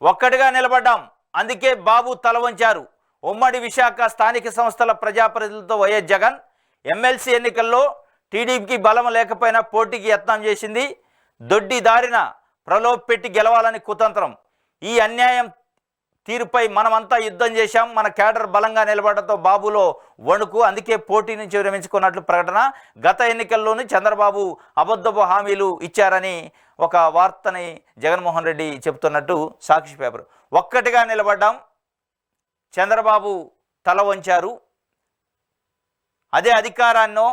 ఒక్కటిగా నిలబడ్డాం, అందుకే బాబు తల వంచారు. ఉమ్మడి విశాఖ స్థానిక సంస్థల ప్రజాప్రతినిధులతో వైఎస్ జగన్ ఎమ్మెల్సీ ఎన్నికల్లో టీడీపీకి బలం లేకపోయినా పోటీకి యత్నం చేసింది. దొడ్డి దారిన ప్రలోభ పెట్టి గెలవాలని కుతంత్రం. ఈ అన్యాయం తీరుపై మనమంతా యుద్ధం చేశాం. మన కేడర్ బలంగా నిలబడటంతో బాబులో వణుకు, అందుకే పోటీ నుంచి విరమించుకున్నట్లు ప్రకటన. గత ఎన్నికల్లోనూ చంద్రబాబు అబద్ధపు హామీలు ఇచ్చారని ఒక వార్తని జగన్మోహన్ రెడ్డి చెబుతున్నట్టు సాక్షి పేపర్. ఒక్కటిగా నిలబడ్డాం, చంద్రబాబు తల వంచారు. అదే అధికారాన్నో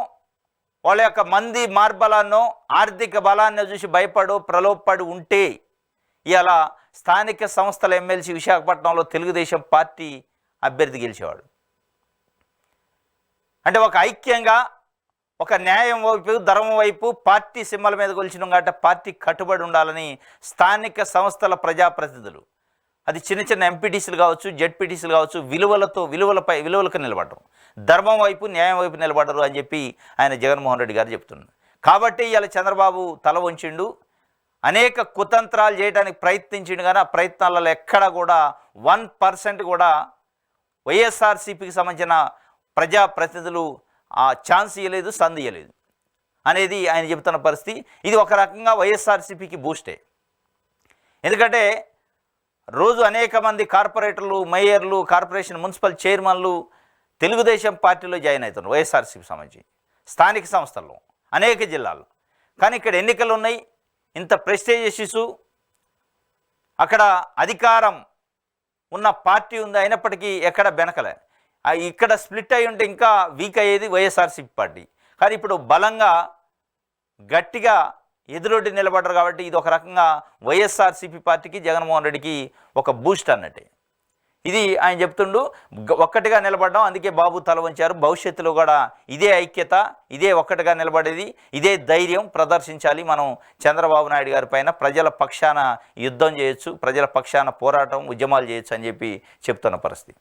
వాళ్ళ యొక్క మంది మార్బలాన్నో ఆర్థిక బలాన్నో చూసి ప్రలోభపడి ఉంటే ఇలా స్థానిక సంస్థల ఎమ్మెల్సీ విశాఖపట్నంలో తెలుగుదేశం పార్టీ అభ్యర్థి గెలిచేవాడు. అంటే ఒక ఐక్యంగా ఒక న్యాయం వైపు ధర్మం వైపు పార్టీ సింబల్ మీద కొలిచినాం కాబట్టి పార్టీ కట్టుబడి ఉండాలని స్థానిక సంస్థల ప్రజాప్రతినిధులు, అది చిన్న చిన్న ఎంపీటీసీలు కావచ్చు, జెడ్పీటీసీలు కావచ్చు, విలువలకు నిలబడరు, ధర్మం వైపు న్యాయం వైపు నిలబడరు అని చెప్పి ఆయన జగన్మోహన్ రెడ్డి గారు చెప్తున్నారు. కాబట్టి ఇలా చంద్రబాబు తల వంచిండు. అనేక కుతంత్రాలు చేయడానికి ప్రయత్నించిండు, కానీ ఆ ప్రయత్నాలలో ఎక్కడ కూడా 1% కూడా వైఎస్ఆర్సీపీకి సంబంధించిన ప్రజాప్రతినిధులు ఆ ఛాన్స్ ఇవ్వలేదు, సంధి ఇవ్వలేదు అనేది ఆయన చెబుతున్న పరిస్థితి. ఇది ఒక రకంగా వైఎస్ఆర్సీపీకి బూస్టే. ఎందుకంటే రోజు అనేక మంది కార్పొరేటర్లు, మేయర్లు, కార్పొరేషన్ మున్సిపల్ చైర్మన్లు తెలుగుదేశం పార్టీలో జాయిన్ అవుతున్నారు. వైఎస్ఆర్సీపీ సంబంధించి స్థానిక సంస్థల్లో అనేక జిల్లాల్లో. కానీ ఇక్కడ ఎన్నికలు ఉన్నాయి, ఇంత ప్రెస్టేజ్ ఇష్యూస్, అక్కడ అధికారం ఉన్న పార్టీ ఉంది, అయినప్పటికీ ఎక్కడ బెనకలే. ఇక్కడ స్ప్లిట్ అయి ఉంటే ఇంకా వీక్ అయ్యేది వైఎస్ఆర్సీపీ పార్టీ. కానీ ఇప్పుడు బలంగా గట్టిగా ఎదురొడ్డి నిలబడ్డారు కాబట్టి ఇది ఒక రకంగా వైఎస్ఆర్సీపీ పార్టీకి జగన్మోహన్ రెడ్డికి ఒక బూస్ట్ అన్నట్టే. ఇది ఆయన చెప్తుండు. ఒక్కటిగా నిలబడ్డాం, అందుకే బాబు తల వంచారు. భవిష్యత్తులో కూడా ఇదే ఐక్యత, ఇదే ఒక్కటిగా నిలబడేది, ఇదే ధైర్యం ప్రదర్శించాలి. మనం చంద్రబాబు నాయుడు గారి పైన ప్రజల పక్షాన యుద్ధం చేయొచ్చు, ప్రజల పక్షాన పోరాటం, ఉద్యమాలు చేయొచ్చు అని చెప్పి చెప్తున్న పరిస్థితి.